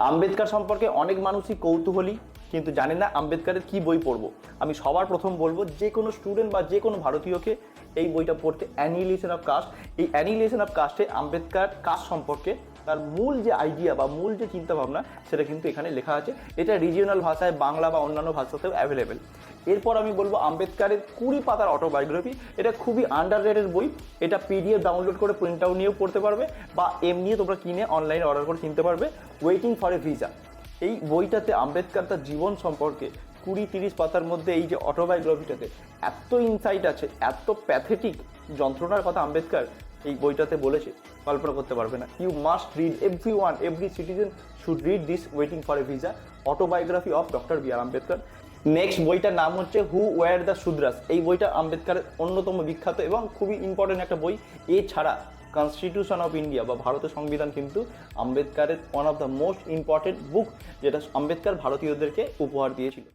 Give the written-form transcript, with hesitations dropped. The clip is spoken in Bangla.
আম্বেদকর সম্পর্কে অনেক মানুষই কৌতূহলী, কিন্তু জানে না আম্বেদকরের কি বই পড়বো। আমি সবার প্রথম বলবো যে কোনো স্টুডেন্ট বা যে কোনো ভারতীয়কে এই বইটা পড়তে, অ্যানিহিলেশন অফ কাস্ট। এই অ্যানিহিলেশন অফ কাস্টে আম্বেদকর কাস্ট সম্পর্কে তার মূল যে আইডিয়া বা মূল যে চিন্তাভাবনা সেটা কিন্তু এখানে লেখা আছে। এটা রিজিওনাল ভাষায়, বাংলা বা অন্যান্য ভাষাতেও অ্যাভেলেবেল। এরপর আমি বলবো আম্বেদকরের 20 পাতার অটোবায়োগ্রাফি। এটা খুবই আন্ডাররেটেড বই। এটা পিডিএফ ডাউনলোড করে প্রিন্ট আউট নিয়েও পড়তে পারবে, বা এমনিও তোমরা কিনে অনলাইনে অর্ডার করে কিনতে পারবে। ওয়েটিং ফর এ ভিসা, এই বইটাতে আম্বেদকর তার জীবন সম্পর্কে 20-30 পাতার মধ্যে এই যে অটোবায়োগ্রাফিটাতে এত ইনসাইট আছে, এত প্যাথেটিক যন্ত্রণার কথা আম্বেদকর এই বইটাতে বলেছে, কল্পনা করতে পারবে না। You must read, every citizen should read this waiting for a visa, autobiography of doctor B R Ambedkar. Next বইটার নাম হচ্ছে হু ওয়ার দ্য শুদ্রাস। এই বইটা আম্বেদকরের অন্যতম বিখ্যাত এবং খুবই ইম্পর্টেন্ট একটা বই। এছাড়া কনস্টিটিউশন অফ ইন্ডিয়া বা ভারতের সংবিধান কিন্তু আম্বেদকরের one of the most important book, যেটা আম্বেদকর ভারতীয়দেরকে উপহার দিয়েছিল।